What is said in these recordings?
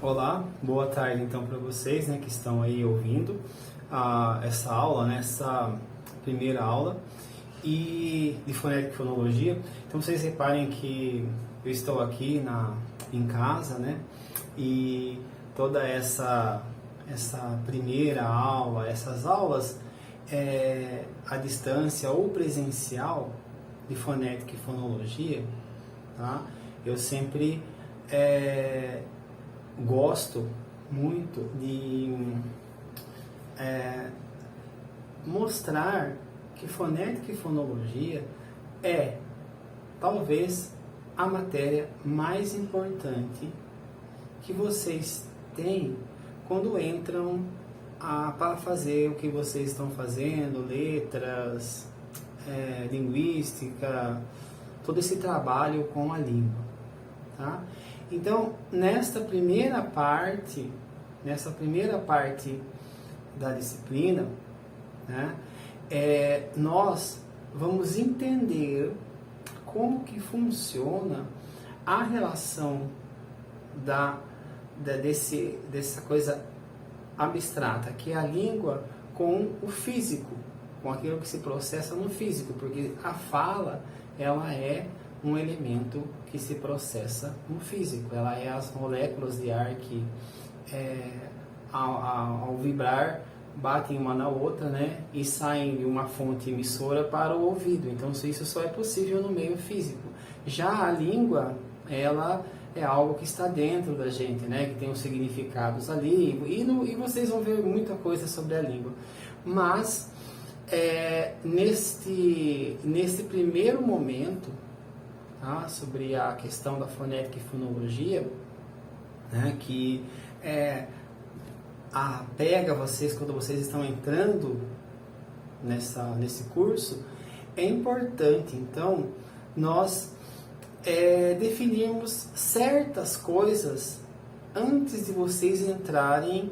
Olá, boa tarde então para vocês, né, que estão aí ouvindo essa aula, né, essa primeira aula de fonética e fonologia. Então vocês reparem que eu estou aqui em casa, né, e toda essa primeira aula, essas aulas à distância ou presencial de fonética e fonologia, tá? Eu sempre gosto muito de mostrar que fonética e fonologia é talvez a matéria mais importante que vocês têm quando entram para fazer o que vocês estão fazendo, letras, linguística, todo esse trabalho com a língua, tá? Então, nesta primeira parte da disciplina, né, nós vamos entender como que funciona a relação dessa coisa abstrata, que é a língua, com o físico, com aquilo que se processa no físico, porque a fala, ela é um elemento que se processa no físico. Ela é as moléculas de ar que, ao vibrar, batem uma na outra, né, e saem de uma fonte emissora para o ouvido. Então, isso só é possível no meio físico. Já a língua, ela é algo que está dentro da gente, né, que tem os significados ali, e vocês vão ver muita coisa sobre a língua. Mas, neste primeiro momento, sobre a questão da fonética e fonologia, né, que pega vocês quando vocês estão entrando nesse curso, é importante, então, nós definirmos certas coisas antes de vocês entrarem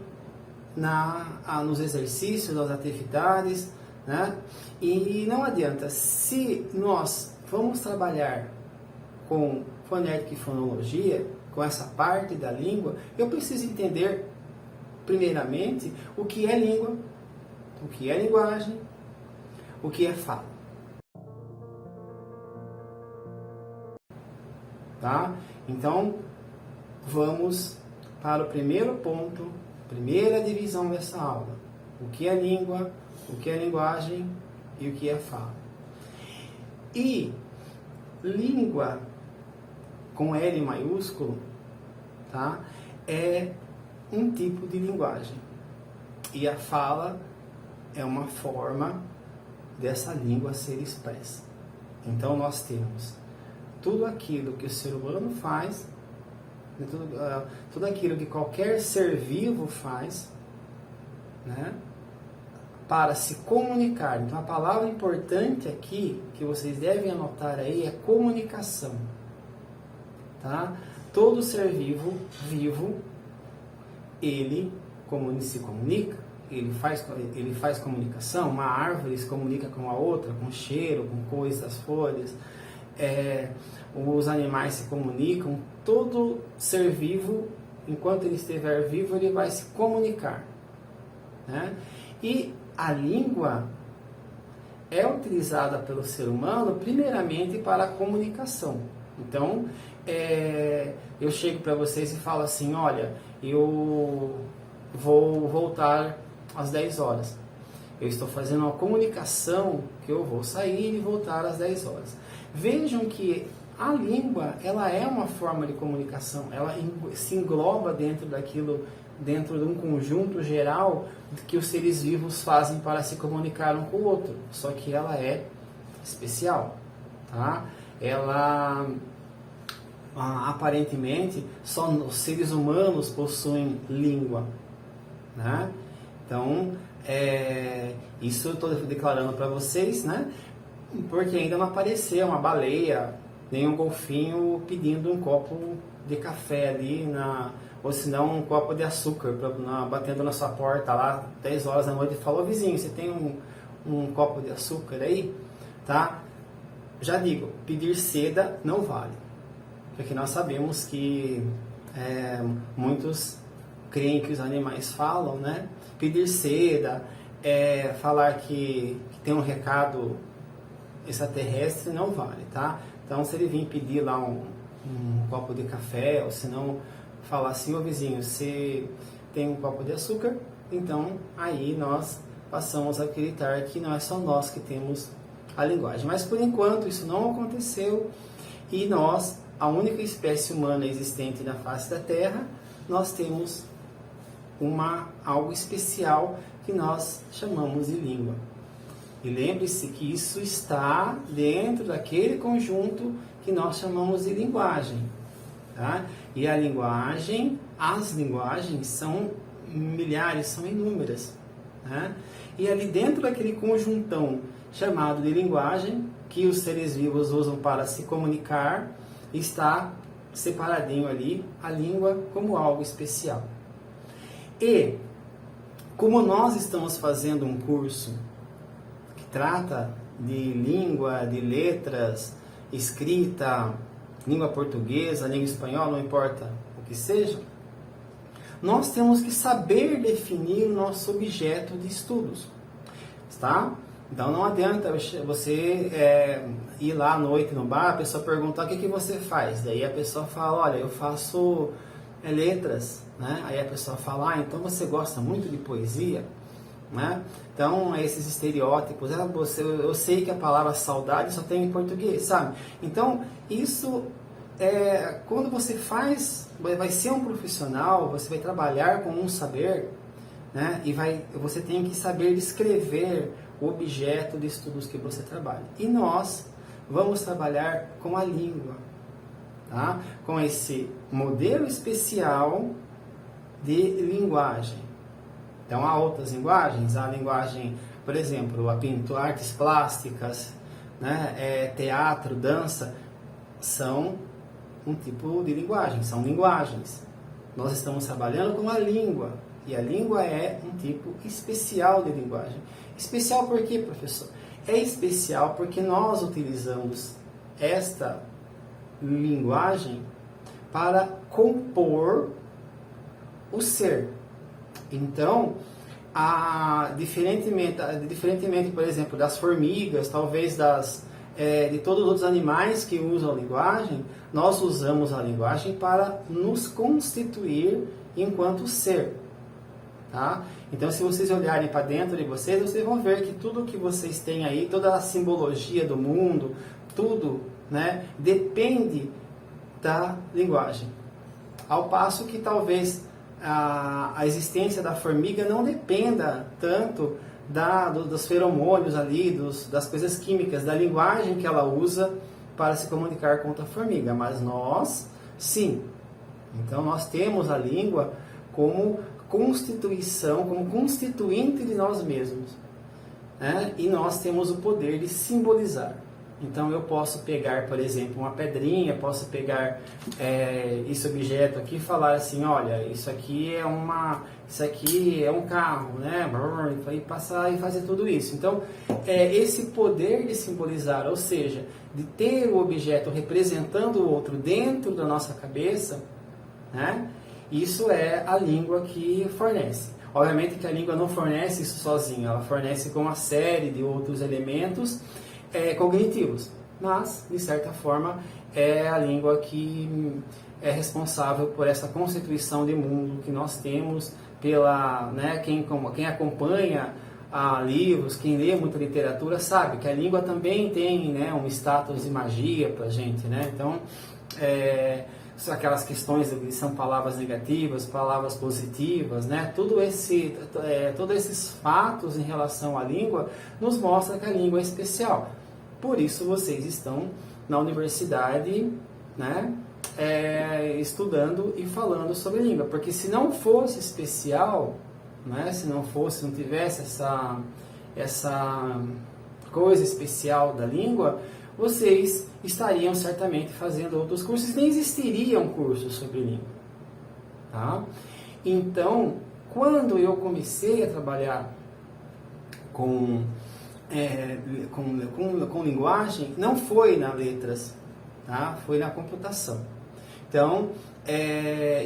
nos exercícios, nas atividades, né? E não adianta, se nós vamos trabalhar com fonética e fonologia, com essa parte da língua, eu preciso entender, primeiramente, o que é língua, o que é linguagem, o que é fala. Tá? Então, vamos para o primeiro ponto, primeira divisão dessa aula. O que é língua, o que é linguagem e o que é fala. E língua, com L maiúsculo, tá? É um tipo de linguagem. E a fala é uma forma dessa língua ser expressa. Então, nós temos tudo aquilo que o ser humano faz, tudo aquilo que qualquer ser vivo faz, né, para se comunicar. Então, a palavra importante aqui, que vocês devem anotar aí, é comunicação. Tá? Todo ser vivo, ele se comunica, ele faz comunicação. Uma árvore se comunica com a outra, com cheiro, com cores das folhas. Os animais se comunicam. Todo ser vivo, enquanto ele estiver vivo, ele vai se comunicar, né? E a língua é utilizada pelo ser humano primeiramente para a comunicação. Então, eu chego para vocês e falo assim: olha, eu vou voltar às 10 horas. Eu estou fazendo uma comunicação que eu vou sair e voltar às 10 horas. Vejam que a língua, ela é uma forma de comunicação, ela se engloba dentro de um conjunto geral que os seres vivos fazem para se comunicar um com o outro. Só que ela é especial, tá? Ela, aparentemente, só os seres humanos possuem língua, né? Então, isso eu estou declarando para vocês, né? Porque ainda não apareceu uma baleia, nem um golfinho pedindo um copo de café ali, ou se não um copo de açúcar, batendo na sua porta lá, 10 horas da noite, e falou: vizinho, você tem um copo de açúcar aí? Tá? Já digo, pedir seda não vale, porque nós sabemos que muitos creem que os animais falam, né? Pedir seda, falar que tem um recado extraterrestre não vale, tá? Então, se ele vir pedir lá um copo de café, ou se não falar assim, ô vizinho, você tem um copo de açúcar, então aí nós passamos a acreditar que não é só nós que temos a linguagem. Mas por enquanto isso não aconteceu e nós, a única espécie humana existente na face da Terra, nós temos algo especial que nós chamamos de língua. E lembre-se que isso está dentro daquele conjunto que nós chamamos de linguagem. Tá? E as linguagens são milhares, são inúmeras. Tá? E ali dentro daquele conjuntão chamado de linguagem, que os seres vivos usam para se comunicar, está separadinho ali a língua como algo especial. E, como nós estamos fazendo um curso que trata de língua, de letras, escrita, língua portuguesa, língua espanhola, não importa o que seja, nós temos que saber definir o nosso objeto de estudos, tá? Então não adianta você ir lá à noite no bar, a pessoa perguntar o que você faz, daí a pessoa fala, olha, eu faço letras, né? Aí a pessoa fala, então você gosta muito de poesia, né? Então esses estereótipos, eu sei que a palavra saudade só tem em português, sabe? Então isso quando você vai ser um profissional, você vai trabalhar com um saber, né? E você tem que saber descrever o objeto de estudos que você trabalha. E nós vamos trabalhar com a língua, tá? Com esse modelo especial de linguagem. Então há outras linguagens, a linguagem, por exemplo, a pintura, artes plásticas, né? Teatro, dança, são um tipo de linguagem, são linguagens. Nós estamos trabalhando com a língua, e a língua é um tipo especial de linguagem. Especial por quê, professor? É especial porque nós utilizamos esta linguagem para compor o ser. Então, diferentemente, por exemplo, das formigas, talvez de todos os outros animais que usam a linguagem, nós usamos a linguagem para nos constituir enquanto ser. Tá? Então, se vocês olharem para dentro de vocês vão ver que tudo que vocês têm aí, toda a simbologia do mundo, tudo, né, depende da linguagem. Ao passo que talvez a existência da formiga não dependa tanto dos feromônios ali, das coisas químicas, da linguagem que ela usa para se comunicar com a formiga, mas nós, sim. Então, nós temos a língua como constituição, como constituinte de nós mesmos, né? E nós temos o poder de simbolizar. Então eu posso pegar, por exemplo, uma pedrinha, posso pegar esse objeto aqui e falar assim, olha, isso aqui é um carro, né? E passar e fazer tudo isso. Então, esse poder de simbolizar, ou seja, de ter o objeto representando o outro dentro da nossa cabeça, né? Isso é a língua que fornece. Obviamente que a língua não fornece isso sozinha, ela fornece com uma série de outros elementos cognitivos, mas, de certa forma, é a língua que é responsável por essa constituição de mundo que nós temos, quem acompanha livros, quem lê muita literatura, sabe que a língua também tem, né, um status de magia para a gente, né? Então, aquelas questões que são palavras negativas, palavras positivas, né? Todos esses fatos em relação à língua nos mostram que a língua é especial. Por isso vocês estão na universidade, né? Estudando e falando sobre língua, porque se não fosse especial, né? Se não tivesse essa coisa especial da língua, vocês estariam certamente fazendo outros cursos, nem existiriam cursos sobre língua. Tá? Então, quando eu comecei a trabalhar com linguagem, não foi na letras, tá? Foi na computação. Então,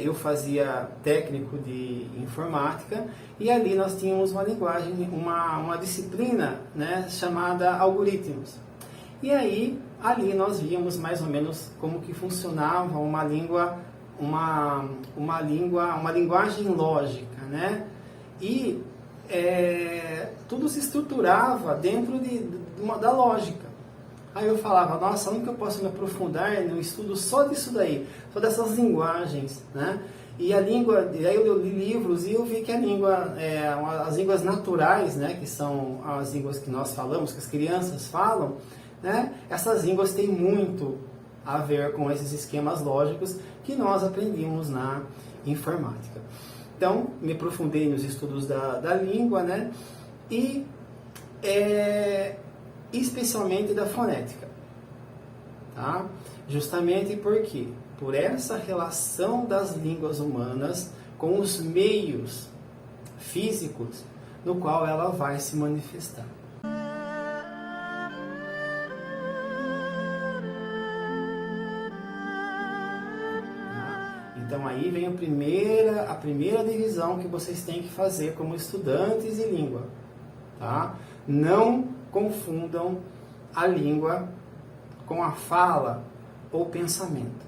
eu fazia técnico de informática e ali nós tínhamos uma linguagem, uma disciplina, né, chamada algoritmos. E aí, ali nós víamos mais ou menos como que funcionava uma linguagem lógica, né? E tudo se estruturava dentro da lógica. Aí eu falava, nossa, onde que eu posso me aprofundar no estudo só disso daí, só dessas linguagens, né? E a língua, aí eu li livros e eu vi que a língua, as línguas naturais, né, que são as línguas que nós falamos, que as crianças falam, né? Essas línguas têm muito a ver com esses esquemas lógicos que nós aprendimos na informática. Então, me aprofundei nos estudos da língua, né? E especialmente da fonética, tá? Justamente porque por essa relação das línguas humanas com os meios físicos no qual ela vai se manifestar. Então aí vem a primeira divisão que vocês têm que fazer como estudantes de língua, tá? Não confundam a língua com a fala ou pensamento.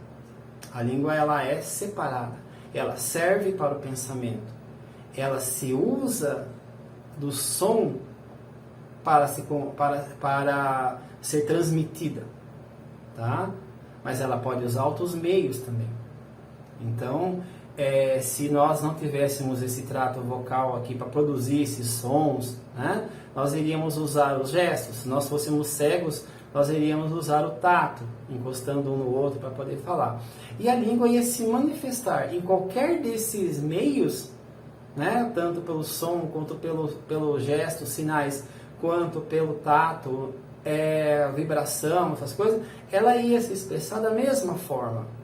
A língua, ela é separada, ela serve para o pensamento, ela se usa do som para ser transmitida, tá? Mas ela pode usar outros meios também. Então, se nós não tivéssemos esse trato vocal aqui para produzir esses sons, né, nós iríamos usar os gestos. Se nós fôssemos cegos, nós iríamos usar o tato, encostando um no outro para poder falar. E a língua ia se manifestar em qualquer desses meios, né, tanto pelo som, quanto pelo gesto, sinais, quanto pelo tato, vibração, essas coisas, ela ia se expressar da mesma forma.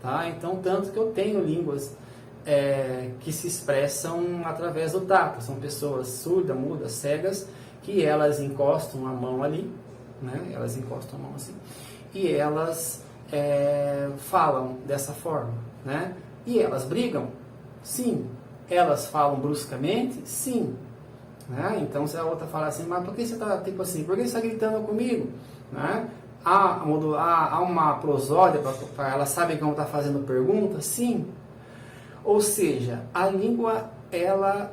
Tá? Então, tanto que eu tenho línguas que se expressam através do tato. São pessoas surdas, mudas, cegas, que elas encostam a mão ali, né? Elas encostam a mão assim, e elas falam dessa forma, né? E elas brigam? Sim. Elas falam bruscamente? Sim. Né? Então, se a outra falar assim, mas por que você está tipo assim? Por que você está gritando comigo? Né? Há uma prosódia para ela saber como está fazendo pergunta? Sim. Ou seja, a língua, ela,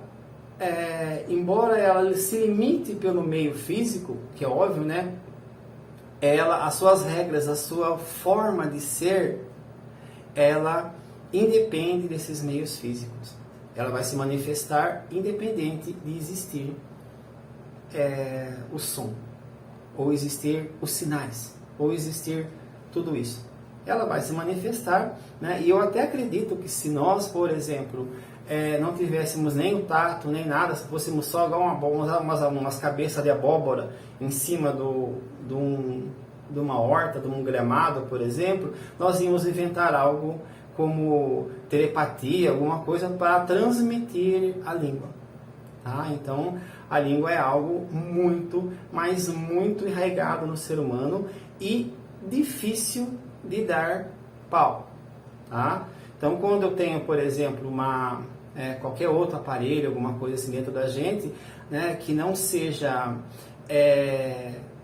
embora ela se limite pelo meio físico, que é óbvio, né? As suas regras, a sua forma de ser, ela independe desses meios físicos. Ela vai se manifestar independente de existir o som, ou existir os sinais, ou existir tudo isso. Ela vai se manifestar, né? E eu até acredito que se nós, por exemplo, não tivéssemos nem o tato, nem nada, se fôssemos só umas cabeças de abóbora em cima de uma horta, de um gramado, por exemplo, nós íamos inventar algo como telepatia, alguma coisa para transmitir a língua. Tá? Então, a língua é algo muito, mas muito enraizado no ser humano e difícil de dar pau. Tá? Então, quando eu tenho, por exemplo, qualquer outro aparelho, alguma coisa assim dentro da gente, né, que não seja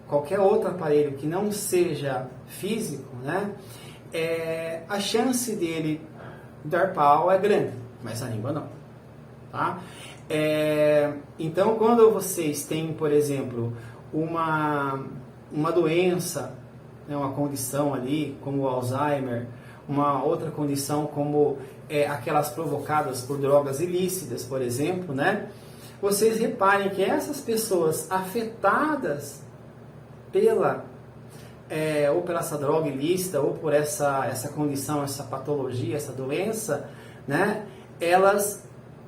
qualquer outro aparelho que não seja físico, né, a chance dele dar pau é grande, mas a língua não. Tá? Então, quando vocês têm, por exemplo, uma doença, né, uma condição ali, como o Alzheimer, uma outra condição como aquelas provocadas por drogas ilícitas, por exemplo, né? Vocês reparem que essas pessoas afetadas ou pela essa droga ilícita, ou por essa condição, essa patologia, essa doença, né? Elas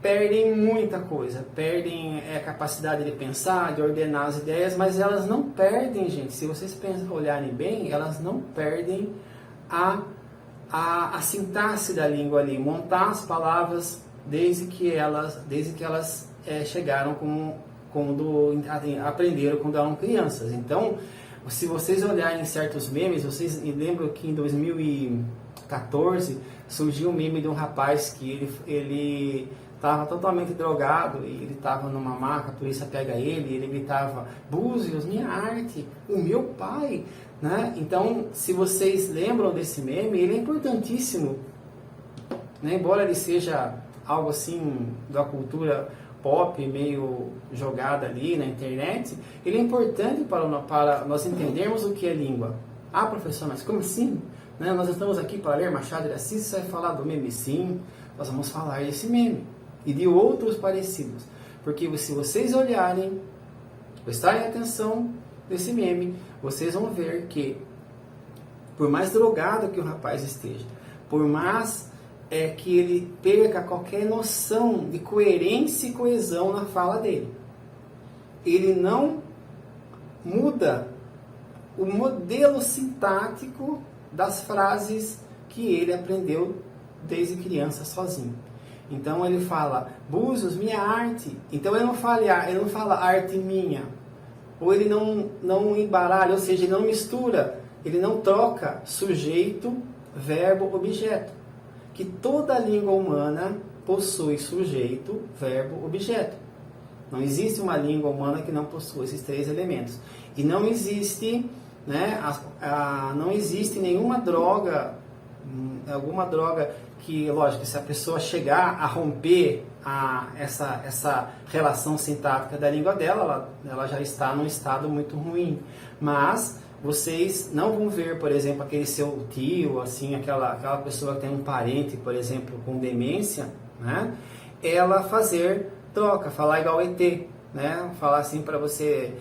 perdem muita coisa, perdem a capacidade de pensar, de ordenar as ideias, mas elas não perdem, gente, se vocês olharem bem, elas não perdem a sintaxe da língua ali, montar as palavras desde que elas chegaram quando aprenderam quando eram crianças. Então, se vocês olharem certos memes, vocês lembram que em 2014 surgiu um meme de um rapaz que ele estava totalmente drogado e ele estava numa maca, a polícia pega ele e ele gritava: Búzios, minha arte, o meu pai, né? Então, se vocês lembram desse meme, ele é importantíssimo, né? Embora ele seja algo assim da cultura pop, meio jogada ali na internet, ele é importante para nós entendermos o que é língua. Ah, professor, mas como assim? Né? Nós estamos aqui para ler Machado de Assis, você vai falar do meme? Sim, nós vamos falar desse meme e de outros parecidos. Porque se vocês olharem, prestarem atenção nesse meme, vocês vão ver que, por mais drogado que o rapaz esteja, por mais que ele perca qualquer noção de coerência e coesão na fala dele, ele não muda o modelo sintático das frases que ele aprendeu desde criança sozinho. Então ele fala: Búzios, minha arte. Então ele não fala arte minha. Ou ele não embaralha, ou seja, ele não mistura, ele não troca sujeito, verbo, objeto. Que toda língua humana possui sujeito, verbo, objeto. Não existe uma língua humana que não possua esses três elementos. E não existe, né, não existe nenhuma droga, alguma droga que, lógico, se a pessoa chegar a romper essa relação sintática da língua dela, ela já está num estado muito ruim. Mas vocês não vão ver, por exemplo, aquele seu tio, assim, aquela pessoa que tem um parente, por exemplo, com demência, né? Ela fazer troca, falar igual ET, né? Falar assim para você,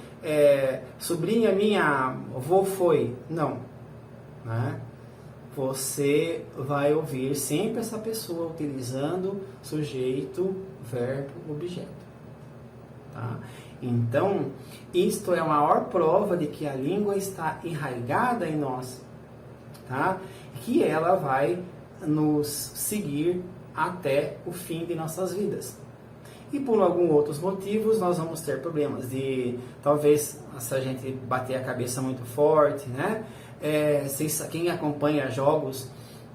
sobrinha minha, avô foi. Não, né? Você vai ouvir sempre essa pessoa utilizando sujeito, verbo, objeto, tá? Então, isto é a maior prova de que a língua está enraizada em nós, tá? Que ela vai nos seguir até o fim de nossas vidas. E por alguns outros motivos nós vamos ter problemas de, talvez, se a gente bater a cabeça muito forte, né? Quem acompanha jogos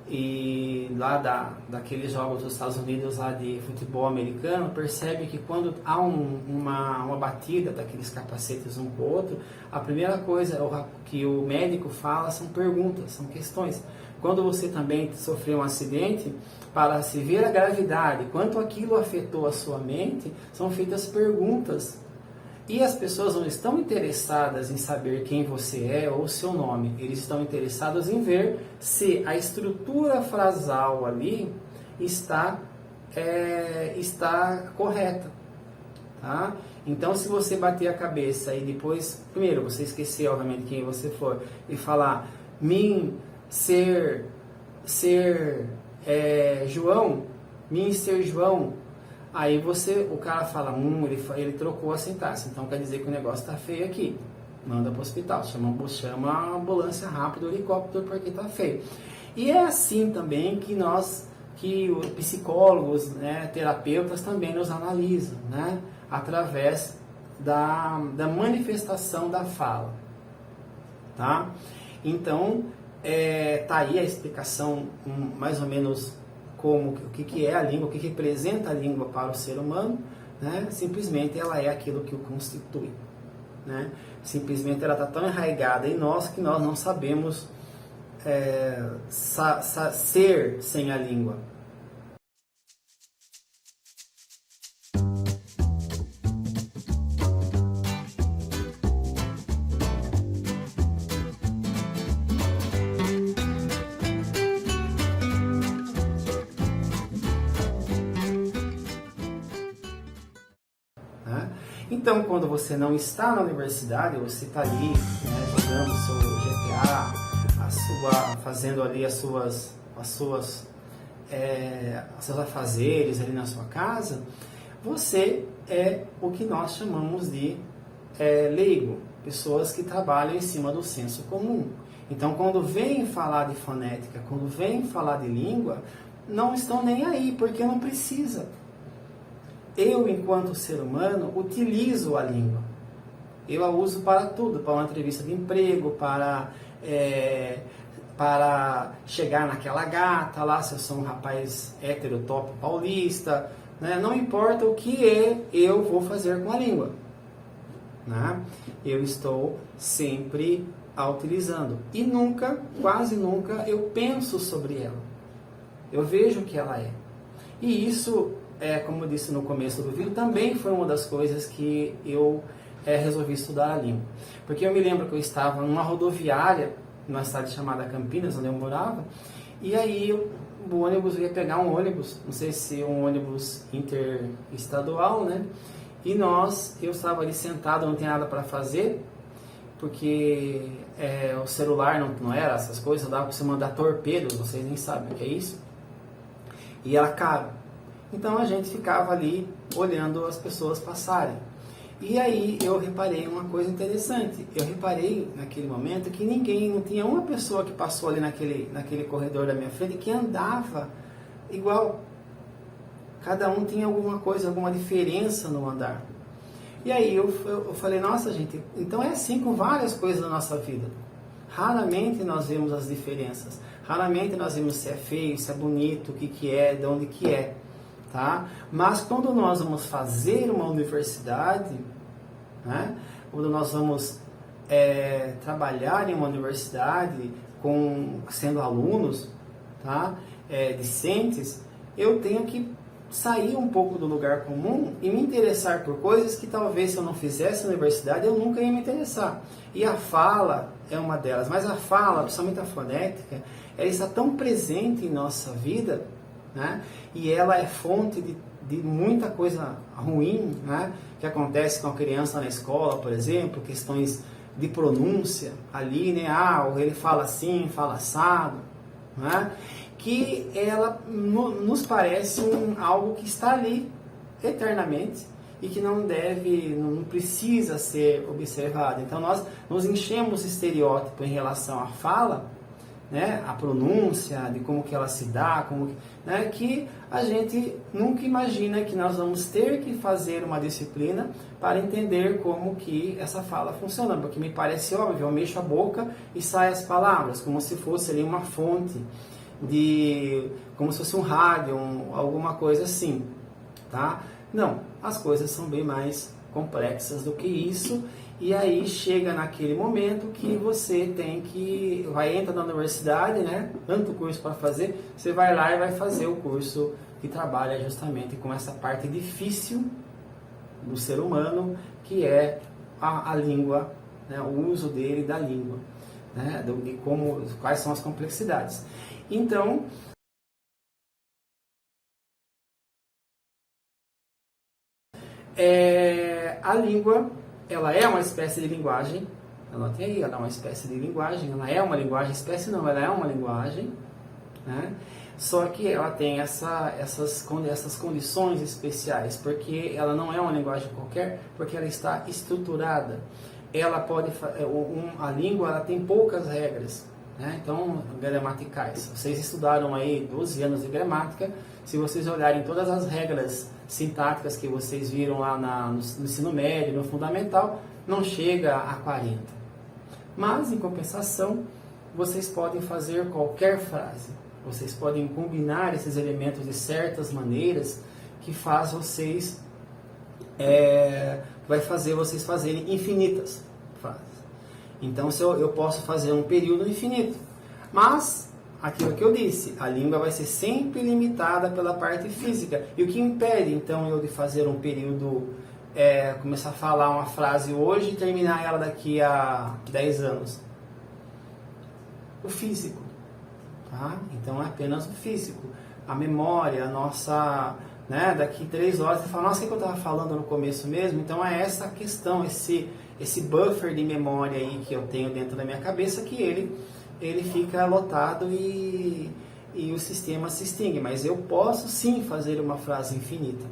e lá daqueles jogos dos Estados Unidos lá de futebol americano, percebe que quando há uma batida daqueles capacetes um com o outro, a primeira coisa que o médico fala são perguntas, são questões. Quando você também sofreu um acidente, para se ver a gravidade, quanto aquilo afetou a sua mente, são feitas perguntas. E as pessoas não estão interessadas em saber quem você é ou seu nome. Eles estão interessados em ver se a estrutura frasal ali está correta. Tá? Então, se você bater a cabeça e depois, primeiro, você esquecer, obviamente, quem você for, e falar João, ser João, aí o cara fala, ele trocou a sintaxe, então quer dizer que o negócio está feio aqui, manda para o hospital, chama a ambulância rápida, o helicóptero, porque está feio. E é assim também que os psicólogos, né, terapeutas também nos analisam, né, através da manifestação da fala, tá? Então, tá aí a explicação, mais ou menos, o que é a língua, o que representa a língua para o ser humano, né? Simplesmente ela é aquilo que o constitui, né? Simplesmente ela está tão enraizada em nós que nós não sabemos ser sem a língua. Então, quando você não está na universidade, você está ali, né, jogando seu GTA, fazendo ali as suas seus afazeres ali na sua casa, você é o que nós chamamos de leigo, pessoas que trabalham em cima do senso comum. Então, quando vêm falar de fonética, quando vêm falar de língua, não estão nem aí, porque não precisa. Eu, enquanto ser humano, utilizo a língua. Eu a uso para tudo, para uma entrevista de emprego, para chegar naquela gata lá, se eu sou um rapaz hétero, top, paulista, né? Não importa o que eu vou fazer com a língua, né? Eu estou sempre a utilizando. E nunca, quase nunca, eu penso sobre ela. Eu vejo o que ela é. E isso, como eu disse no começo do vídeo, também foi uma das coisas que eu resolvi estudar a língua. Porque eu me lembro que eu estava numa rodoviária, numa cidade chamada Campinas, onde eu morava, e aí o ônibus, eu ia pegar um ônibus, não sei se um ônibus interestadual, né? E eu estava ali sentado, não tinha nada para fazer, porque o celular não era essas coisas, dava para você mandar torpedo, vocês nem sabem o que é isso, e era caro. Então a gente ficava ali olhando as pessoas passarem. E aí eu reparei uma coisa interessante. Eu reparei naquele momento que não tinha uma pessoa que passou ali naquele corredor da minha frente que andava igual. Cada um tinha alguma coisa, alguma diferença no andar. E aí eu falei, nossa gente, então é assim com várias coisas da nossa vida. Raramente nós vemos as diferenças. Raramente nós vemos se é feio, se é bonito, o que é, de onde que é. Tá? Mas quando nós vamos fazer uma universidade, né? Quando nós vamos trabalhar em uma universidade sendo alunos, tá? Discentes, eu tenho que sair um pouco do lugar comum e me interessar por coisas que talvez se eu não fizesse na universidade eu nunca ia me interessar. E a fala é uma delas, mas a fala, principalmente a fonética, ela está tão presente em nossa vida, né? E ela é fonte de muita coisa ruim, né? Que acontece com a criança na escola, por exemplo, questões de pronúncia ali, né? Ou ele fala assim, fala assado, né? Que ela nos parece algo que está ali eternamente e que não precisa ser observado. Então nós nos enchemos de estereótipo em relação à fala, né, a pronúncia, de como que ela se dá, né, que a gente nunca imagina que nós vamos ter que fazer uma disciplina para entender como que essa fala funciona, porque me parece óbvio, eu mexo a boca e saem as palavras, como se fosse ali uma fonte, como se fosse um rádio, alguma coisa assim, tá? Não, as coisas são bem mais complexas do que isso. E aí chega naquele momento que você entra na universidade, né? Tanto curso para fazer, você vai lá e vai fazer o curso que trabalha justamente com essa parte difícil do ser humano, que é a língua, né? O uso dele da língua, né? Quais são as complexidades. Então, a língua, ela é uma espécie de linguagem, anotem aí, ela é uma espécie de linguagem, ela é uma linguagem, espécie não, ela é uma linguagem, né? Só que ela tem essas condições especiais, porque ela não é uma linguagem qualquer, porque ela está estruturada. A língua ela tem poucas regras, né? Então, gramaticais. Vocês estudaram aí 12 anos de gramática, se vocês olharem todas as regras sintáticas que vocês viram lá no ensino médio, no fundamental, não chega a 40. Mas, em compensação, vocês podem fazer qualquer frase. Vocês podem combinar esses elementos de certas maneiras que vai fazer vocês fazerem infinitas frases. Então, eu posso fazer um período infinito. Mas, aquilo que eu disse, a língua vai ser sempre limitada pela parte física. E o que impede, então, eu de fazer um período, começar a falar uma frase hoje e terminar ela daqui a 10 anos? O físico. Tá? Então, é apenas o físico. A memória, a nossa... Né, daqui 3 horas, você fala, nossa, o que eu estava falando no começo mesmo? Então, é essa questão, esse buffer de memória aí que eu tenho dentro da minha cabeça, que ele fica lotado e e o sistema se extingue, mas eu posso sim fazer uma frase infinita,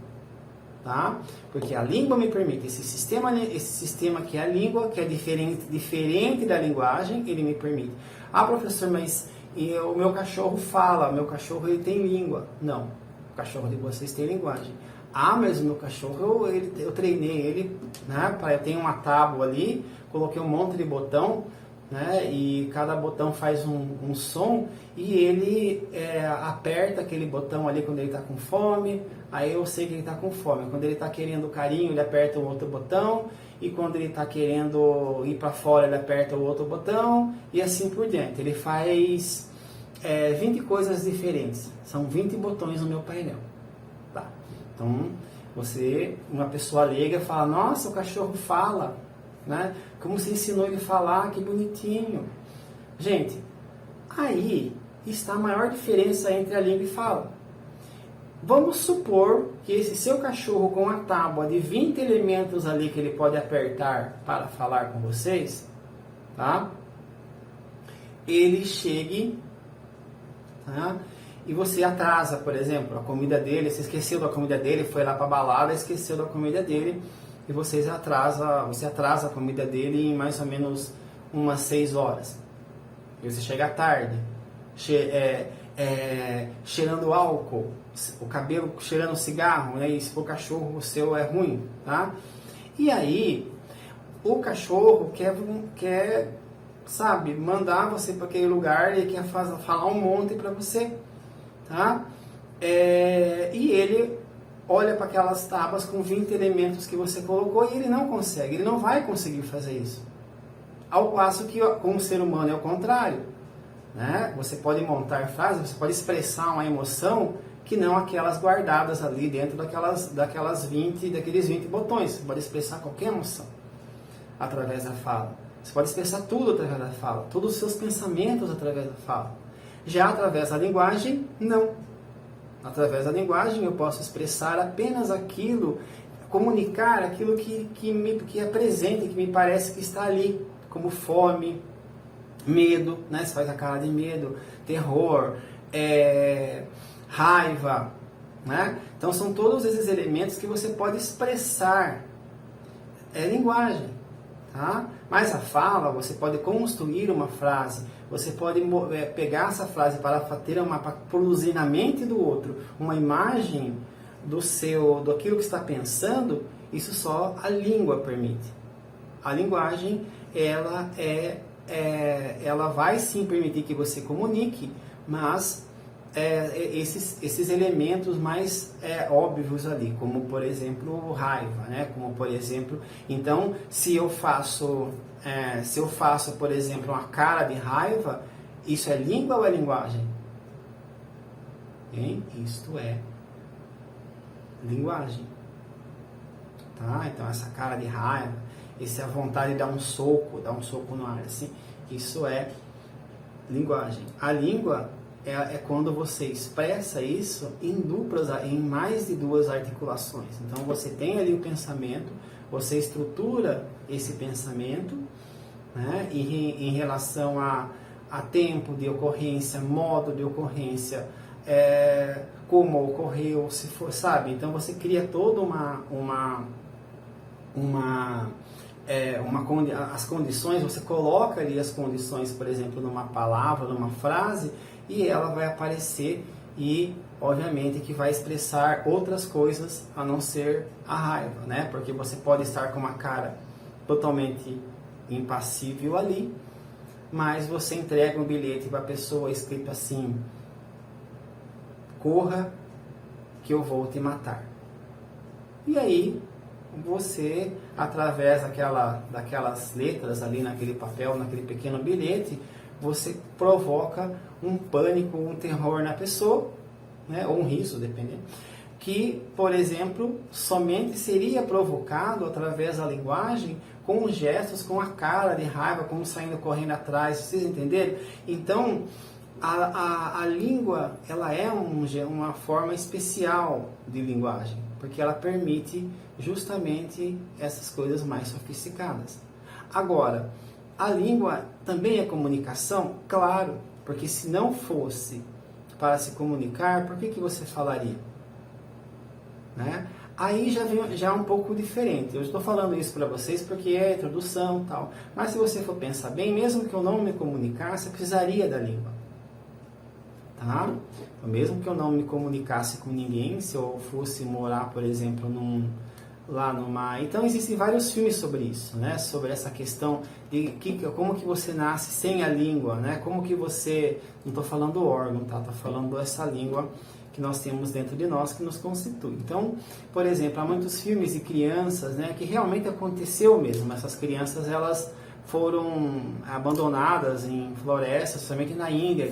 tá? Porque a língua me permite, esse sistema que é a língua, que é diferente da linguagem, ele me permite. Ah, professor, mas o meu cachorro fala, o meu cachorro ele tem língua. Não, o cachorro de vocês tem linguagem. Ah, mas o meu cachorro, eu treinei ele, né? Eu tenho uma tábua ali, coloquei um monte de botão, né? E cada botão faz um som e ele aperta aquele botão ali quando ele está com fome, aí eu sei que ele está com fome. Quando ele está querendo carinho, ele aperta o outro botão, e quando ele está querendo ir para fora, ele aperta o outro botão, e assim por diante. Ele faz 20 coisas diferentes, são 20 botões no meu painel. Tá. Então, uma pessoa leiga fala, nossa, o cachorro fala, né? Como você ensinou ele a falar, que bonitinho. Gente, aí está a maior diferença entre a língua e fala. Vamos supor que esse seu cachorro com a tábua de 20 elementos ali que ele pode apertar para falar com vocês, tá? Ele chegue, tá? E você atrasa, por exemplo, a comida dele, você esqueceu da comida dele, foi lá para a balada, esqueceu da comida dele, e você atrasa a comida dele em mais ou menos umas 6 horas. E você chega tarde, cheirando álcool, o cabelo cheirando cigarro, né? E se for cachorro, o seu é ruim, tá? E aí, o cachorro quer sabe, mandar você para aquele lugar e quer falar um monte para você, tá? E ele olha para aquelas tábuas com 20 elementos que você colocou e ele não consegue, ele não vai conseguir fazer isso. Ao passo que com o ser humano é o contrário, né? Você pode montar frases, você pode expressar uma emoção que não aquelas guardadas ali dentro daqueles 20 botões. Você pode expressar qualquer emoção através da fala. Você pode expressar tudo através da fala, todos os seus pensamentos através da fala. Já através da linguagem, não. Através da linguagem eu posso expressar apenas aquilo, comunicar aquilo que é presente, que me parece que está ali, como fome, medo, né? Você faz a cara de medo, terror, raiva, né? Então são todos esses elementos que você pode expressar. É linguagem, tá? Mas a fala, você pode construir uma frase, você pode pegar essa frase para produzir na mente do outro uma imagem daquilo que está pensando. Isso só a língua permite. A linguagem, ela vai sim permitir que você comunique, mas esses elementos mais óbvios ali, como por exemplo raiva, né? Como por exemplo, então se eu faço por exemplo uma cara de raiva, isso é língua ou é linguagem? Isto é linguagem, tá? Então essa cara de raiva, essa vontade de dar um soco no ar, assim, isso é linguagem. A língua é quando você expressa isso em mais de 2 articulações. Então você tem ali o pensamento, você estrutura esse pensamento, né, em relação a tempo de ocorrência, modo de ocorrência, como ocorreu, se for, sabe? Então você cria toda as condições, você coloca ali as condições, por exemplo, numa palavra, numa frase, e ela vai aparecer e, obviamente, que vai expressar outras coisas a não ser a raiva, né? Porque você pode estar com uma cara totalmente impassível ali, mas você entrega um bilhete para a pessoa escrito assim: corra que eu vou te matar. E aí você, através daquelas letras ali naquele papel, naquele pequeno bilhete, você provoca um pânico, um terror na pessoa, né? Ou um riso, dependendo, que, por exemplo, somente seria provocado através da linguagem, com os gestos, com a cara de raiva, como saindo correndo atrás, vocês entenderam? Então, a língua, ela é uma forma especial de linguagem, porque ela permite justamente essas coisas mais sofisticadas. Agora, a língua também é comunicação? Claro, porque se não fosse para se comunicar, por que você falaria? Né? Aí já é um pouco diferente. Eu estou falando isso para vocês porque é introdução e tal. Mas se você for pensar bem, mesmo que eu não me comunicasse, eu precisaria da língua. Tá? Então, mesmo que eu não me comunicasse com ninguém, se eu fosse morar, por exemplo, lá numa... Então, existem vários filmes sobre isso, né? Sobre essa questão de como que você nasce sem a língua, né? Como que você... Não estou falando órgão, tá? Estou falando essa língua que nós temos dentro de nós, que nos constitui. Então, por exemplo, há muitos filmes de crianças, né? Que realmente aconteceu mesmo. Essas crianças, elas foram abandonadas em florestas, somente na Índia,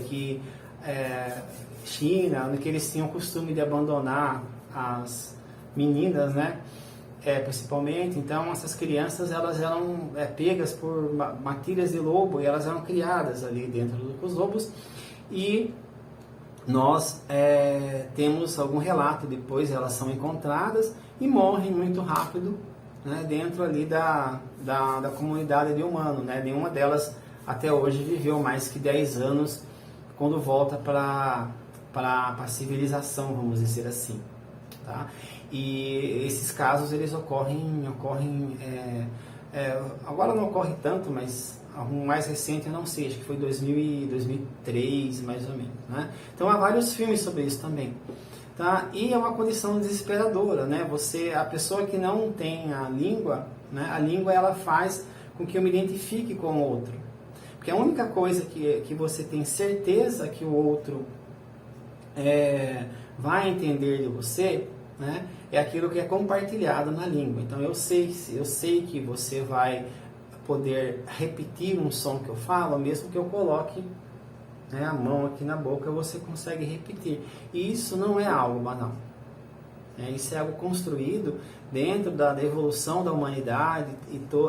China, que eles tinham o costume de abandonar as meninas, né? Principalmente. Então, essas crianças, elas eram pegas por matilhas de lobo e elas eram criadas ali dentro dos lobos. E nós temos algum relato depois, elas são encontradas e morrem muito rápido, né? Dentro ali da comunidade de humano, né? Nenhuma delas até hoje viveu mais que 10 anos quando volta para a civilização, vamos dizer assim, tá? E esses casos, eles ocorrem agora não ocorre tanto, mas o mais recente eu não sei, acho que foi 2003, mais ou menos, né? Então há vários filmes sobre isso também, tá? E é uma condição desesperadora, né? A pessoa que não tem a língua, né? A língua, ela faz com que eu me identifique com o outro. Porque a única coisa que você tem certeza que o outro vai entender de você, né, é aquilo que é compartilhado na língua. Então eu sei que você vai poder repetir um som que eu falo, mesmo que eu coloque, né, a mão aqui na boca, você consegue repetir. E isso não é algo banal. Isso é algo construído dentro da evolução da humanidade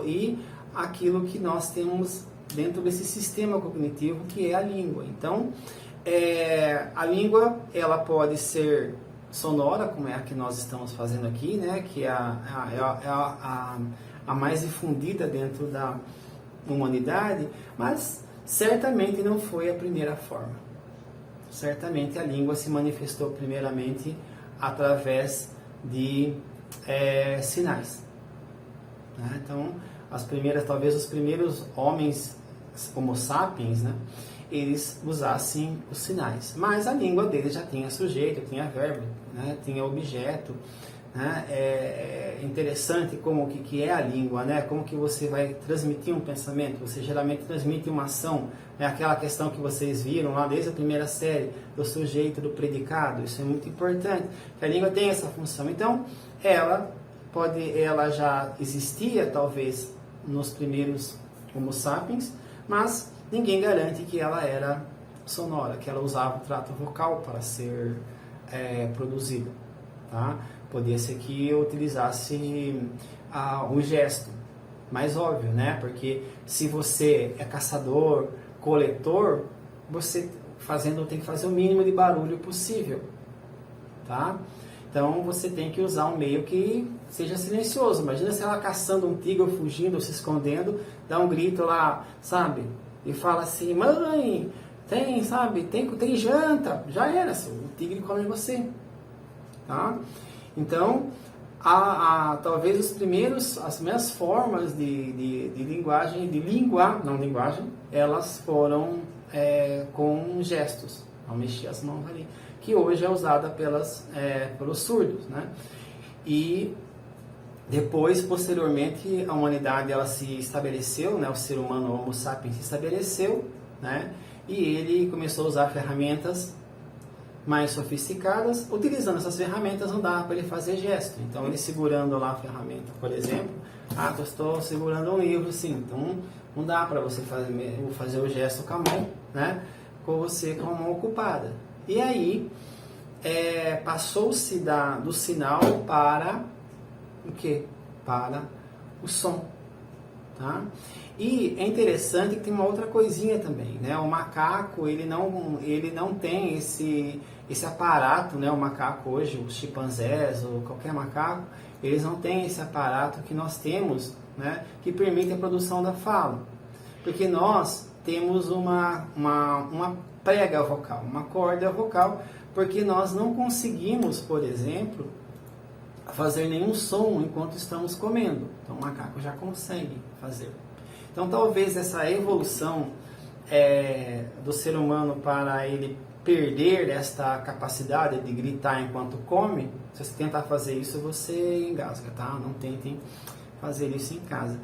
e aquilo que nós temos dentro desse sistema cognitivo que é a língua. Então, a língua, ela pode ser sonora, como é a que nós estamos fazendo aqui, né? Que é a mais difundida dentro da humanidade, mas certamente não foi a primeira forma. Certamente a língua se manifestou primeiramente através de sinais, né? Então, talvez os primeiros homens, Homo sapiens, né, eles usassem os sinais. Mas a língua deles já tinha sujeito, tinha verbo, né, tinha objeto, né? É interessante como que é a língua, né? Como que você vai transmitir um pensamento. Você geralmente transmite uma ação, né? Aquela questão que vocês viram lá desde a primeira série, do sujeito, do predicado. Isso é muito importante, que a língua tem essa função. Então, ela já existia, talvez, nos primeiros Homo sapiens, mas ninguém garante que ela era sonora, que ela usava o trato vocal para ser produzida, tá? Podia ser que eu utilizasse o gesto, mais óbvio, né? Porque se você é caçador, coletor, você tem que fazer o mínimo de barulho possível, tá? Então você tem que usar um meio que seja silencioso. Imagina se ela caçando um tigre, ou fugindo, ou se escondendo, dá um grito lá, sabe? E fala assim: mãe, tem janta. Já era, o tigre come você, tá? Então, talvez as primeiras formas de linguagem, elas foram com gestos, ao mexer as mãos ali, que hoje é usada pelos surdos, né? E depois, posteriormente, a humanidade, ela se estabeleceu, né? O ser humano, o Homo sapiens, se estabeleceu, né? E ele começou a usar ferramentas mais sofisticadas. Utilizando essas ferramentas, não dá para ele fazer gesto. Então, ele segurando lá a ferramenta, por exemplo, eu estou segurando um livro, sim, então não dá para você fazer o gesto com a mão, né? Com você com a mão ocupada. E aí, passou-se do sinal para o quê? Para o som, tá? E é interessante que tem uma outra coisinha também, né? O macaco, ele não tem esse aparato, né? O macaco hoje, os chimpanzés ou qualquer macaco, eles não têm esse aparato que nós temos, né? Que permite a produção da fala. Porque nós temos prega vocal, uma corda vocal, porque nós não conseguimos, por exemplo, fazer nenhum som enquanto estamos comendo. Então o macaco já consegue fazer. Então talvez essa evolução do ser humano para ele perder esta capacidade de gritar enquanto come, se você tentar fazer isso, você engasga, tá? Não tentem fazer isso em casa.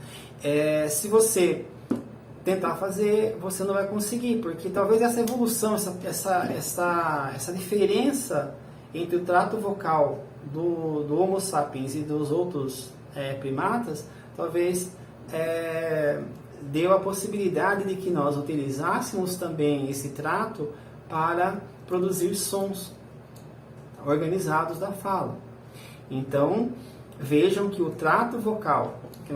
Se você tentar fazer, você não vai conseguir, porque talvez essa evolução, essa diferença entre o trato vocal do Homo sapiens e dos outros primatas, talvez deu a possibilidade de que nós utilizássemos também esse trato para produzir sons organizados da fala. Então, vejam que o trato vocal, que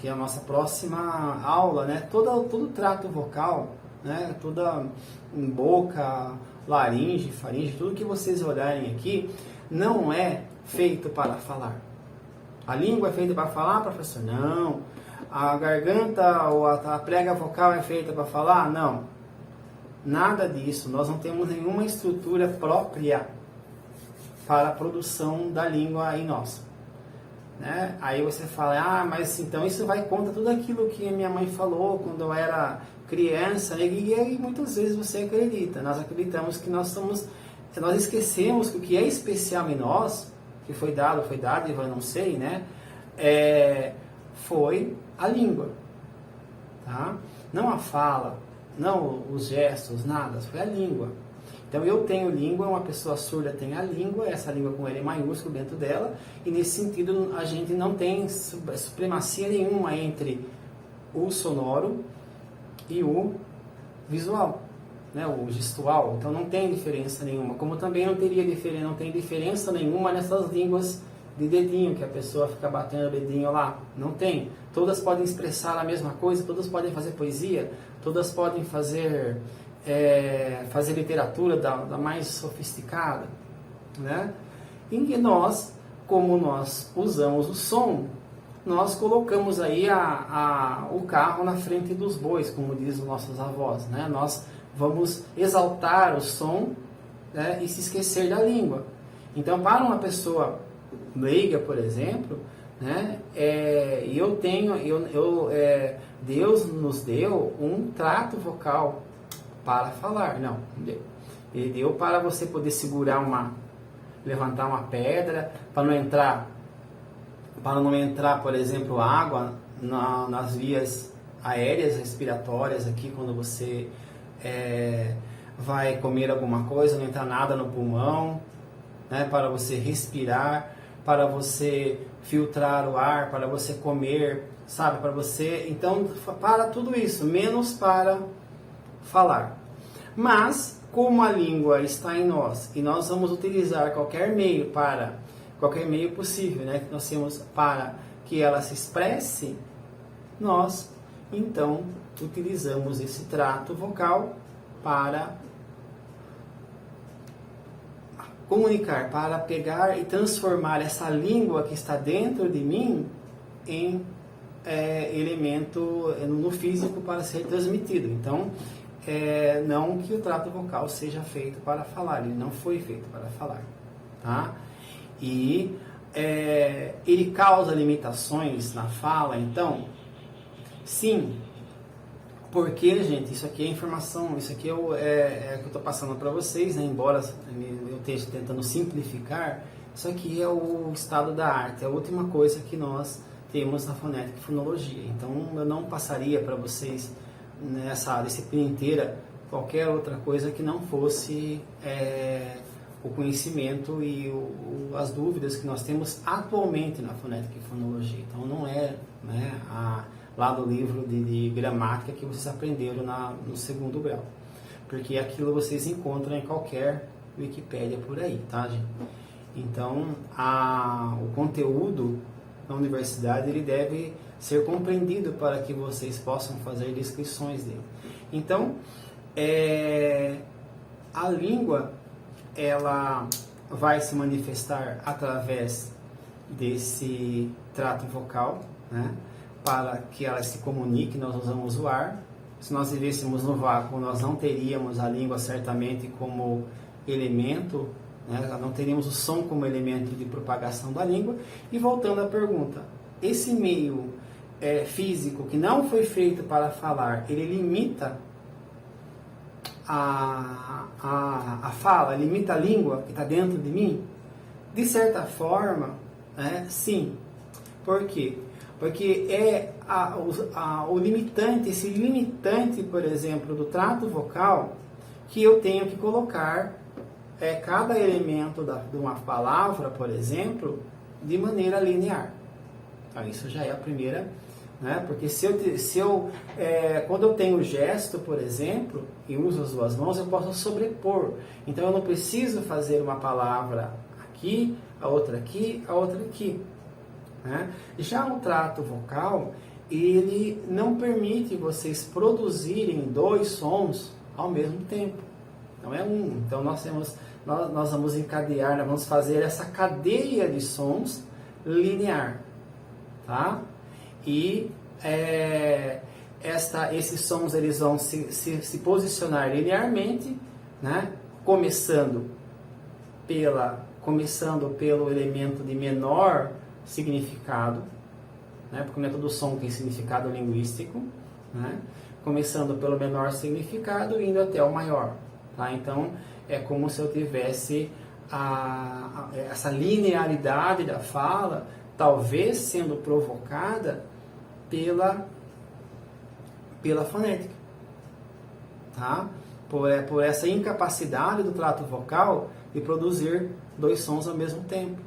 é a nossa próxima aula, né? Todo trato vocal, né? Toda boca, laringe, faringe, tudo que vocês olharem aqui, não é feito para falar. A língua é feita para falar, professor? Não. A garganta ou a prega vocal é feita para falar? Não. Nada disso. Nós não temos nenhuma estrutura própria para a produção da língua em nós. Né? Aí você fala, mas então isso vai contra tudo aquilo que minha mãe falou quando eu era criança, né? E muitas vezes você acredita. Nós acreditamos que nós esquecemos que o que é especial em nós, que foi dado, eu não sei, né? Foi a língua, tá? Não a fala, não os gestos, nada, foi a língua. Então eu tenho língua, uma pessoa surda tem a língua, essa língua com L maiúsculo dentro dela, e nesse sentido a gente não tem supremacia nenhuma entre o sonoro e o visual, né, o gestual. Então não tem diferença nenhuma, como também não tem diferença nenhuma nessas línguas de dedinho, que a pessoa fica batendo o dedinho lá. Não tem. Todas podem expressar a mesma coisa, todas podem fazer poesia, todas podem fazer literatura da mais sofisticada, né? Em que nós, como nós usamos o som, nós colocamos aí o carro na frente dos bois, como dizem os nossos avós, né? Nós vamos exaltar o som, né, e se esquecer da língua. Então, para uma pessoa leiga, por exemplo, né, Deus nos deu um trato vocal para falar. Não, ele deu para você poder levantar uma pedra, para não entrar, por exemplo, água nas vias aéreas respiratórias aqui, quando você vai comer alguma coisa, não entrar nada no pulmão, né, para você respirar, para você filtrar o ar, para você comer, sabe, então, para tudo isso, menos para falar. Mas, como a língua está em nós, e nós vamos utilizar qualquer meio possível, né, que nós temos para que ela se expresse, nós, então, utilizamos esse trato vocal para comunicar, para pegar e transformar essa língua que está dentro de mim em elemento no físico para ser transmitido. Então, não que o trato vocal seja feito para falar, ele não foi feito para falar, tá? E ele causa limitações na fala, então, sim, porque, gente, isso aqui é informação, isso aqui é o que eu estou passando para vocês, né? Embora eu esteja tentando simplificar, isso aqui é o estado da arte, é a última coisa que nós temos na fonética e fonologia. Então, eu não passaria para vocês nessa disciplina inteira qualquer outra coisa que não fosse o conhecimento e as dúvidas que nós temos atualmente na fonética e fonologia. Então, não é, né, lá do livro de gramática que vocês aprenderam no segundo grau, porque aquilo vocês encontram em qualquer Wikipédia por aí, tá, gente? Então, o conteúdo na universidade ele deve ser compreendido para que vocês possam fazer descrições dele. Então, a língua ela vai se manifestar através desse trato vocal, né? Para que ela se comunique, nós usamos o ar, Se nós vivêssemos no vácuo, nós não teríamos a língua certamente como elemento, né? Não teríamos o som como elemento de propagação da língua. E voltando à pergunta, esse meio físico que não foi feito para falar, ele limita a fala, limita a língua que está dentro de mim? De certa forma, sim. Por quê? Porque o limitante, esse limitante, por exemplo, do trato vocal, que eu tenho que colocar cada elemento de uma palavra, por exemplo, de maneira linear. Então, isso já é a primeira, né? Porque quando eu tenho o gesto, por exemplo, e uso as duas mãos, eu posso sobrepor. Então, eu não preciso fazer uma palavra aqui, a outra aqui, a outra aqui. Né? Já o trato vocal, ele não permite vocês produzirem dois sons ao mesmo tempo. Então é um. Então nós vamos encadear, nós vamos fazer essa cadeia de sons linear, tá? E esses sons eles vão se posicionar linearmente, né? Começando pelo elemento de menor significado, né? Porque nem todo som tem significado linguístico, né? Começando pelo menor significado e indo até o maior, tá? Então é como se eu tivesse essa linearidade da fala, talvez sendo provocada pela fonética, tá? Por essa incapacidade do trato vocal de produzir dois sons ao mesmo tempo,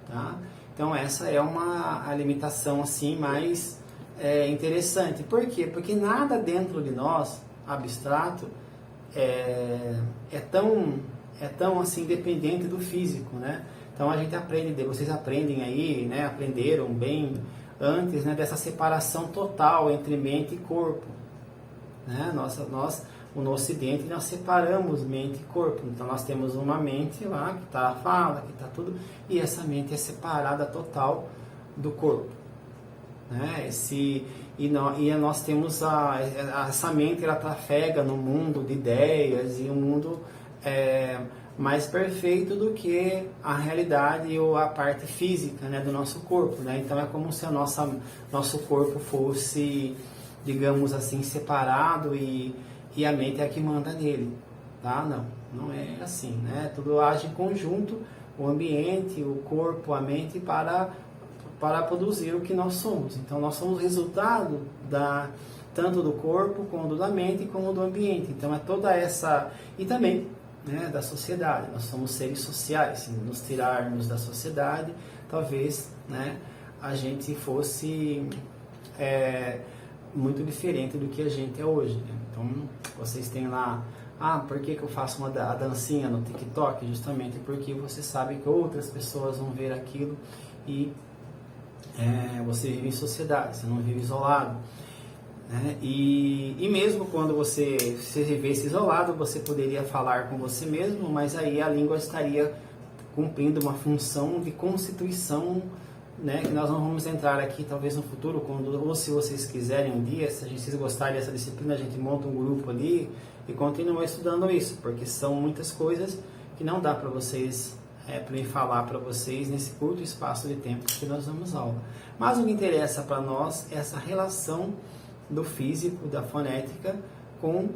tá? Então essa é uma limitação assim mais interessante. Por quê? Porque nada dentro de nós, abstrato, é tão assim dependente do físico, né? Então a gente aprende, vocês aprendem aí, né? Aprenderam bem antes, né? Dessa separação total entre mente e corpo, né? No Ocidente nós separamos mente e corpo. Então nós temos uma mente lá que está a fala, que está tudo, e essa mente é separada total do corpo, né? Nós temos essa mente, ela trafega no mundo de ideias e um mundo mais perfeito do que a realidade ou a parte física, né, do nosso corpo, né? Então é como se nosso corpo fosse, digamos assim, separado e a mente é a que manda nele, tá? Não é assim, né? Tudo age em conjunto, o ambiente, o corpo, a mente para produzir o que nós somos. Então nós somos resultado tanto do corpo, como da mente, como do ambiente. Então é toda essa... E também, né, da sociedade. Nós somos seres sociais. Se nos tirarmos da sociedade, talvez, né, a gente fosse muito diferente do que a gente é hoje, né? Então vocês têm lá... por que eu faço a dancinha no TikTok? Justamente porque você sabe que outras pessoas vão ver aquilo e você vive em sociedade, você não vive isolado, né? E mesmo quando você vivesse isolado, você poderia falar com você mesmo, mas aí a língua estaria cumprindo uma função de constituição, né? Que nós não vamos entrar aqui talvez no futuro, ou se vocês quiserem um dia, se vocês gostarem dessa disciplina, a gente monta um grupo ali e continua estudando isso, porque são muitas coisas que não dá para vocês para mim falar para vocês nesse curto espaço de tempo que nós damos aula. Mas o que interessa para nós é essa relação do físico, da fonética, com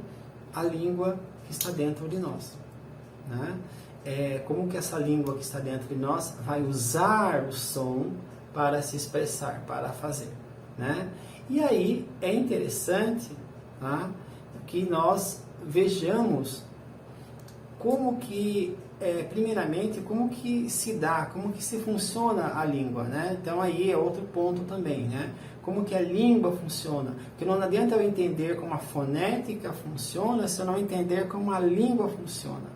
a língua que está dentro de nós, né? Como que essa língua que está dentro de nós vai usar o som para se expressar, para fazer, né? E aí é interessante, tá, que nós vejamos como que primeiramente, como que se dá, como que se funciona a língua, né? Então aí é outro ponto também, né? Como que a língua funciona. Porque não adianta eu entender como a fonética funciona se eu não entender como a língua funciona,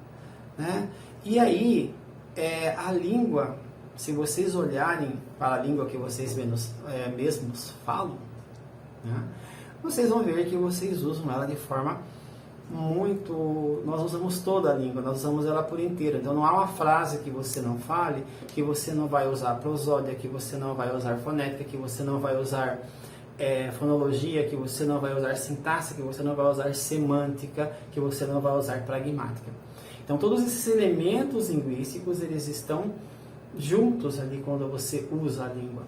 né? E aí, a língua, se vocês olharem para a língua que vocês mesmos falam, né? Vocês vão ver que vocês usam ela de forma nós usamos toda a língua, nós usamos ela por inteiro. Então não há uma frase que você não fale, que você não vai usar prosódia, que você não vai usar fonética, que você não vai usar fonologia, que você não vai usar sintaxe, que você não vai usar semântica, que você não vai usar pragmática. Então, todos esses elementos linguísticos, eles estão juntos ali quando você usa a língua.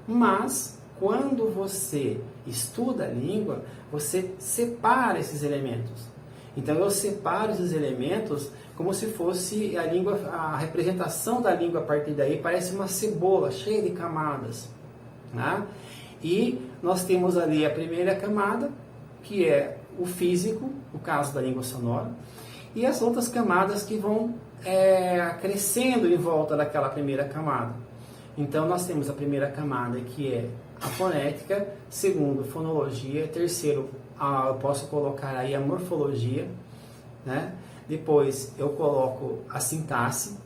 Mas, quando você estuda a língua, você separa esses elementos. Então, eu separo esses elementos como se fosse a língua, a representação da língua a partir daí parece uma cebola cheia de camadas, né? E nós temos ali a primeira camada, que é o físico, no caso da língua sonora, e as outras camadas que vão crescendo em volta daquela primeira camada. Então, nós temos a primeira camada, que é a fonética, segundo, fonologia, terceiro, eu posso colocar aí a morfologia, né? Depois eu coloco a sintaxe,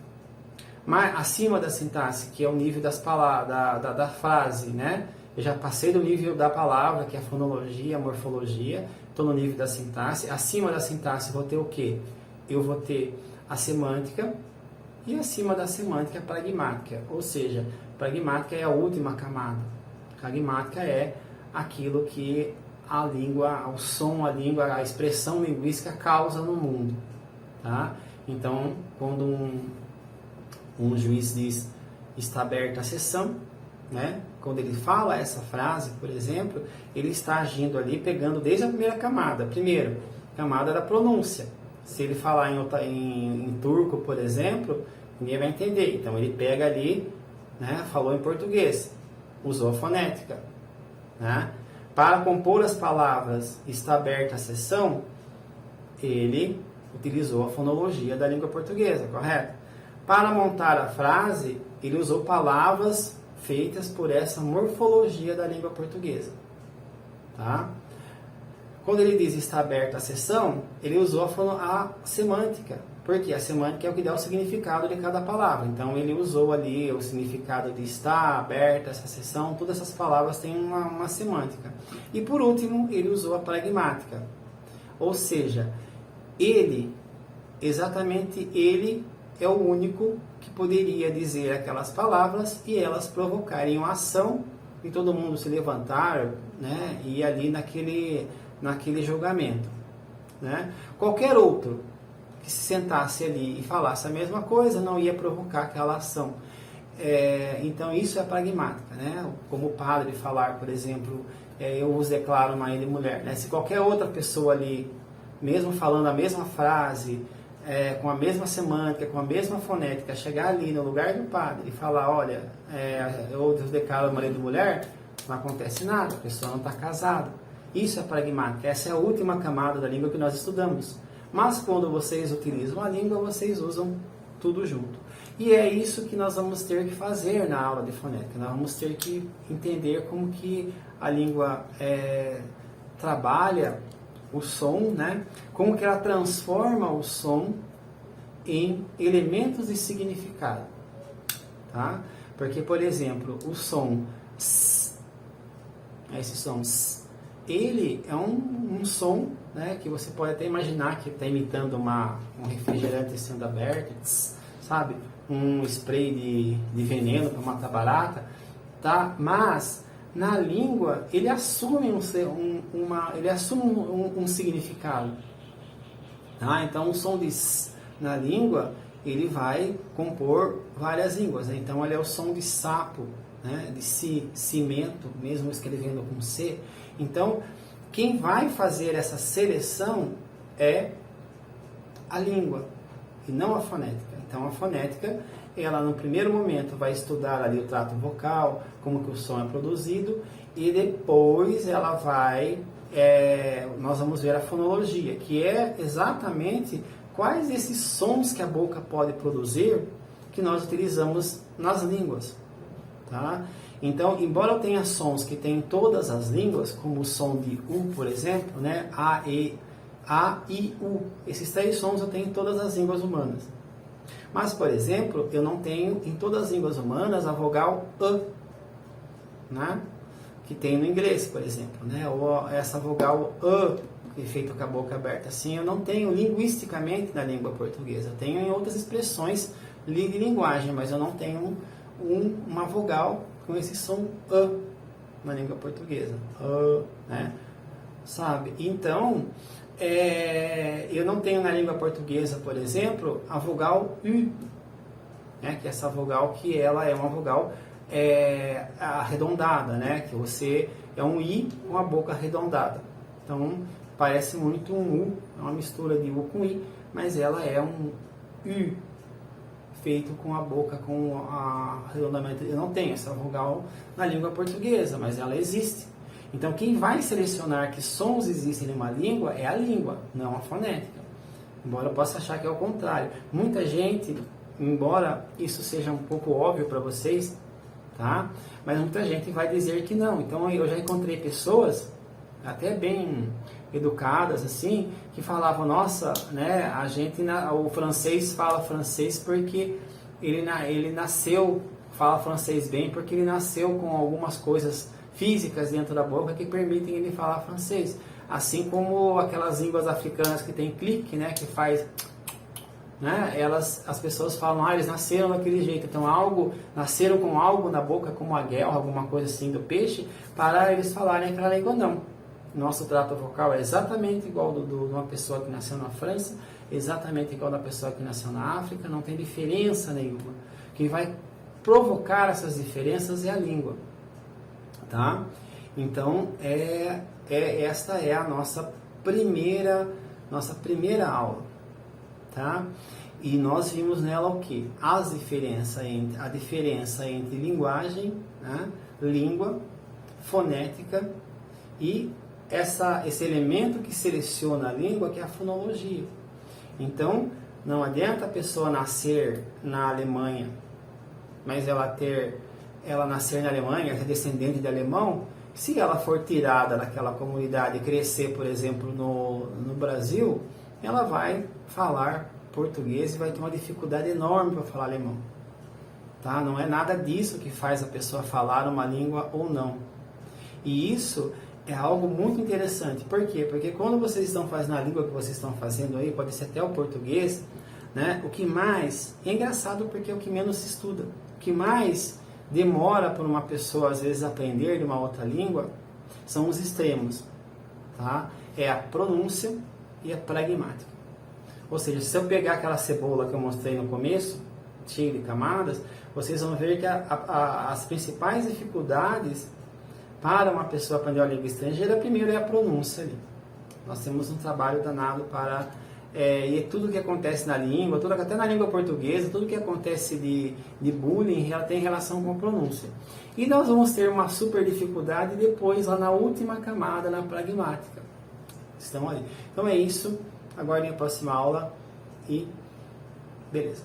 mas acima da sintaxe, que é o nível das palavras, da frase, né? Eu já passei do nível da palavra, que é a fonologia, a morfologia, estou no nível da sintaxe. Acima da sintaxe vou ter o quê? Eu vou ter a semântica, e acima da semântica a pragmática, ou seja, pragmática é a última camada. Pragmática é aquilo que a língua, o som, a língua, a expressão linguística causa no mundo. Tá? Então, quando um juiz diz está aberta a sessão, né? Quando ele fala essa frase, por exemplo, ele está agindo ali pegando desde a primeira camada. Primeiro, camada da pronúncia. Se ele falar em turco, por exemplo, ninguém vai entender. Então ele pega ali, né? Falou em português, usou a fonética, né? Para compor as palavras está aberta a sessão, ele utilizou a fonologia da língua portuguesa, correto? Para montar a frase, ele usou palavras feitas por essa morfologia da língua portuguesa, tá? Quando ele diz está aberta a sessão, ele usou a semântica, porque a semântica é o que dá o significado de cada palavra. Então ele usou ali o significado de está aberta essa sessão, todas essas palavras têm uma semântica. E por último, ele usou a pragmática, ou seja, exatamente ele é o único que poderia dizer aquelas palavras e elas provocarem uma ação e todo mundo se levantar, né, e ir ali naquele julgamento, né? Qualquer outro que se sentasse ali e falasse a mesma coisa não ia provocar aquela ação. Então isso é pragmática, né? Como o padre falar, por exemplo, eu vos declaro marido e mulher, né? Se qualquer outra pessoa ali, mesmo falando a mesma frase, com a mesma semântica, com a mesma fonética, chegar ali no lugar do padre e falar, olha, eu vos declaro marido e mulher, não acontece nada, a pessoa não está casada. Isso é pragmática, essa é a última camada da língua que nós estudamos. Mas quando vocês utilizam a língua, vocês usam tudo junto. E é isso que nós vamos ter que fazer na aula de fonética. Nós vamos ter que entender como que a língua trabalha o som, né? Como que ela transforma o som em elementos de significado. Tá? Porque, por exemplo, o som S, esse som S, ele é um som, né, que você pode até imaginar que está imitando um refrigerante sendo aberto, sabe? Um spray de veneno para matar barata, tá? Mas na língua ele assume um significado, tá? Então o som de S na língua ele vai compor várias línguas, né? Então ele é o som de sapo, né? De cimento, mesmo escrevendo com C. Então, quem vai fazer essa seleção é a língua e não a fonética. Então, a fonética, ela no primeiro momento vai estudar ali o trato vocal, como que o som é produzido, e depois ela vai, nós vamos ver a fonologia, que é exatamente quais esses sons que a boca pode produzir que nós utilizamos nas línguas, tá? Então, embora eu tenha sons que tem em todas as línguas, como o som de U, por exemplo, né? A, I, U. Esses 3 sons eu tenho em todas as línguas humanas. Mas, por exemplo, eu não tenho em todas as línguas humanas a vogal A, né? Que tem no inglês, por exemplo, né? Ou essa vogal A, que é feita com a boca aberta assim, eu não tenho linguisticamente na língua portuguesa. Eu tenho em outras expressões de linguagem, mas eu não tenho uma vogal com esse som A, na língua portuguesa. Né? Sabe? Então, eu não tenho na língua portuguesa, por exemplo, a vogal U, né? Que é essa vogal que ela é uma vogal arredondada, né? Que você é um I com a boca arredondada. Então, parece muito um U, é uma mistura de U com I, mas ela é um U feito com a boca, com arredondamento. Eu não tenho essa vogal na língua portuguesa, mas ela existe. Então, quem vai selecionar que sons existem em uma língua é a língua, não a fonética. Embora eu possa achar que é o contrário. Muita gente, embora isso seja um pouco óbvio para vocês, tá? Mas muita gente vai dizer que não. Então, eu já encontrei pessoas, até bem educadas, assim, que falavam, nossa, né, o francês fala francês porque ele nasceu, fala francês bem, porque ele nasceu com algumas coisas físicas dentro da boca que permitem ele falar francês. Assim como aquelas línguas africanas que tem clique, né, que faz, né, as pessoas falam, eles nasceram daquele jeito, então nasceram com algo na boca, como a guelra, alguma coisa assim do peixe, para eles falarem aquela língua. Não. Nosso trato vocal é exatamente igual de uma pessoa que nasceu na França, exatamente igual da pessoa que nasceu na África, não tem diferença nenhuma. Quem vai provocar essas diferenças é a língua. Tá? Então, esta é a nossa primeira aula, tá? E nós vimos nela o que? A diferença entre linguagem, né? Língua, fonética e esse elemento que seleciona a língua, que é a fonologia. Então, não adianta a pessoa nascer na Alemanha, mas ela nascer na Alemanha, ser descendente de alemão, se ela for tirada daquela comunidade e crescer, por exemplo, no Brasil, ela vai falar português e vai ter uma dificuldade enorme para falar alemão. Tá? Não é nada disso que faz a pessoa falar uma língua ou não. E isso é algo muito interessante. Por quê? Porque quando vocês estão fazendo a língua que vocês estão fazendo aí, pode ser até o português, né? O que mais... É engraçado porque é o que menos se estuda. O que mais demora para uma pessoa, às vezes, aprender de uma outra língua, são os extremos. Tá? É a pronúncia e a pragmática. Ou seja, se eu pegar aquela cebola que eu mostrei no começo, cheia de camadas, vocês vão ver que as principais dificuldades para uma pessoa aprender uma língua estrangeira, primeiro é a pronúncia ali. Nós temos um trabalho danado para... e tudo que acontece na língua, até na língua portuguesa, tudo que acontece de bullying tem relação com a pronúncia. E nós vamos ter uma super dificuldade depois, lá na última camada, na pragmática. Estão aí. Então é isso. Aguardem a próxima aula e beleza.